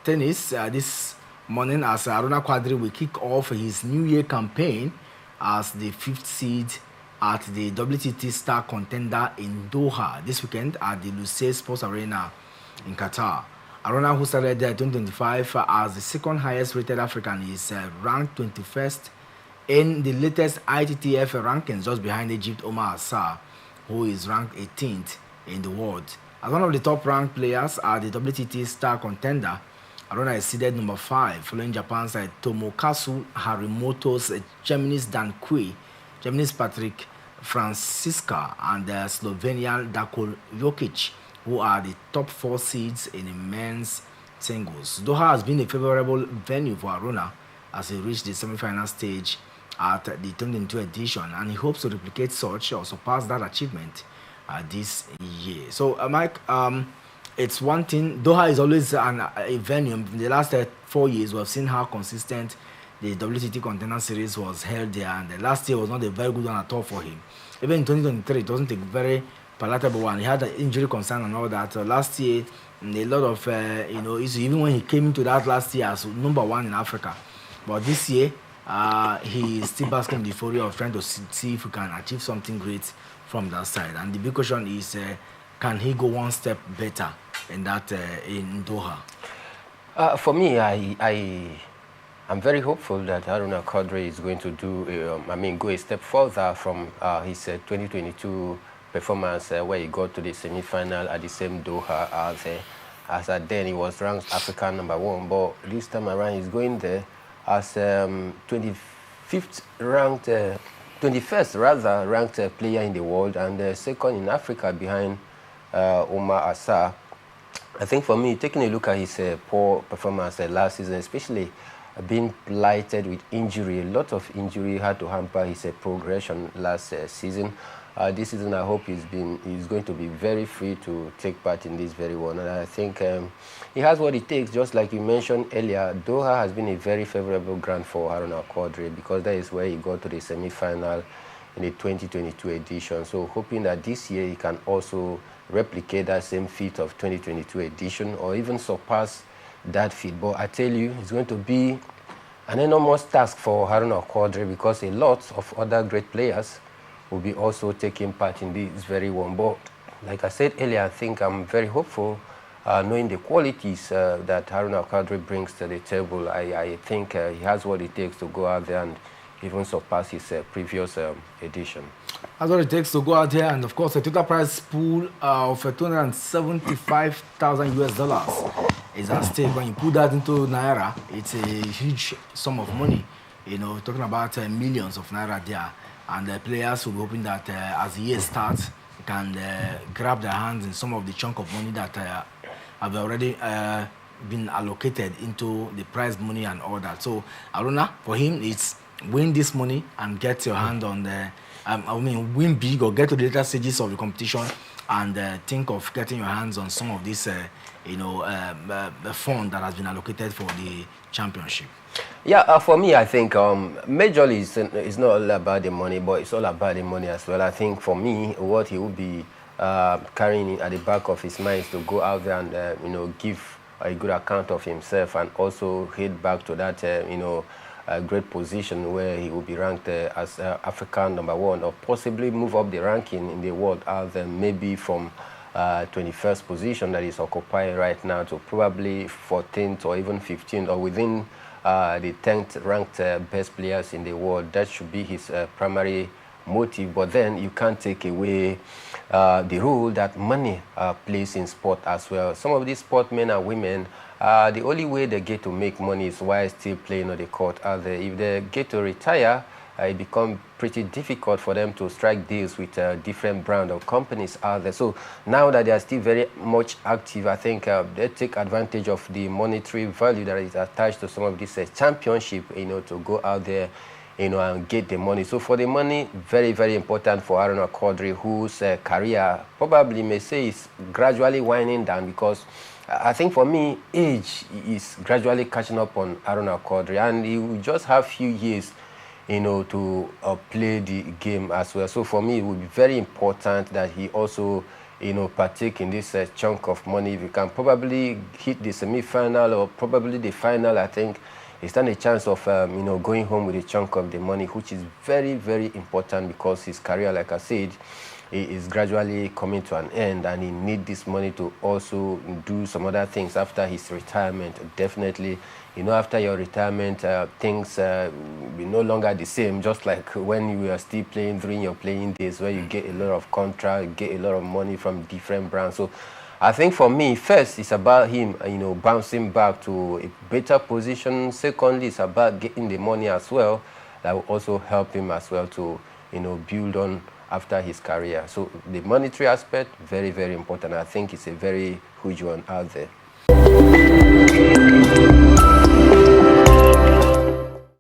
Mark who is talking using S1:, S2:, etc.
S1: tennis this morning as Aruna Quadri will kick off his New Year campaign as the fifth seed at the WTT Star Contender in Doha this weekend at the Lusail Sports Arena in Qatar. Aruna, who started there 2025 as the second highest rated African, is ranked 21st in the latest ITTF rankings, just behind Egypt Omar Assar, who is ranked 18th in the world. As one of the top ranked players at the WTT Star Contender, Aruna is seeded number 5, following Japan's Tomokazu Harimoto's Germany's Dan Kui, Germany's Patrick Francisca, and Slovenian Darko Jokic, who are the top 4 seeds in the men's singles. Doha has been a favorable venue for Aruna as he reached the semi-final stage at the 2022 edition, and he hopes to replicate such or surpass that achievement this year. So, Mike, it's one thing. Doha is always a venue. In the last 4 years, we have seen how consistent the WTT Contender Series was held there, and the last year was not a very good one at all for him. Even in 2023, it wasn't a very palatable one. He had an injury concern and all that. Last year, a lot of issues, even when he came into that last year as number 1 in Africa. But this year, he is still basking in the euphoria of trying to see if he can achieve something great from that side. And the big question is, can he go one step better in that in Doha?
S2: For me, I'm very hopeful that Aruna Quadri is going to go a step further from his 2022 performance where he got to the semi-final at the same Doha as then he was ranked African number 1. But this time around, he's going there as 25th ranked, 21st rather ranked player in the world, and second in Africa behind Omar Assar. I think for me, taking a look at his poor performance last season, especially being blighted with injury, a lot of injury had to hamper his progression last season. This season, I hope he's going to be very free to take part in this very one. And I think he has what it takes. Just like you mentioned earlier, Doha has been a very favorable ground for Aruna Quadri because that is where he got to the semi-final in the 2022 edition. So hoping that this year he can also replicate that same feat of 2022 edition or even surpass that feat. But I tell you, it's going to be an enormous task for Aruna Quadri because a lot of other great players will be also taking part in this very one. But like I said earlier, I think I'm very hopeful, knowing the qualities that Aruna Quadri brings to the table. I think he has what it takes to go out there and even surpass his previous edition.
S1: That's what it takes to go out there, and of course, a total prize pool of $275,000 is at stake. When you put that into naira, it's a huge sum of money. You know, talking about millions of naira there. And the players will be hoping that as the year starts, they can grab their hands in some of the chunk of money that have already been allocated into the prize money and all that. So, Aruna, for him, it's win this money and get your hand on the, win big or get to the later stages of the competition and think of getting your hands on some of this, the fund that has been allocated for the championship.
S2: Yeah, for me, I think majorly it's not all about the money, but it's all about the money as well. I think for me, what he will be carrying at the back of his mind is to go out there and give a good account of himself and also head back to that a great position where he will be ranked as African number 1 or possibly move up the ranking in the world out there, maybe from 21st position that is occupying right now to probably 14th or even 15th or within the 10th ranked best players in the world. That should be his primary motive. But then you can't take away the role that money plays in sport as well. Some of these sportsmen and women, the only way they get to make money is while still playing on the court. If they get to retire, it becomes pretty difficult for them to strike deals with different brand of companies out there. So now that they are still very much active, I think they take advantage of the monetary value that is attached to some of this championship, to go out there, and get the money. So for the money, very, very important for Aruna Quadri, whose career probably may say is gradually winding down because I think for me, age is gradually catching up on Aruna Quadri, and he will just have few years to play the game as well. So for me, it would be very important that he also, partake in this chunk of money. If you can probably hit the semi-final or probably the final, I think he stands a chance of, going home with a chunk of the money, which is very, very important because his career, like I said, is gradually coming to an end, and he needs this money to also do some other things after his retirement. Definitely, after your retirement, things will be no longer the same, just like when you were still playing during your playing days, where you get a lot of contract, get a lot of money from different brands. So I think for me, first, it's about him, bouncing back to a better position. Secondly, it's about getting the money as well. That will also help him as well to, build on after his career. So the monetary aspect, very, very important. I think it's a very huge one out there.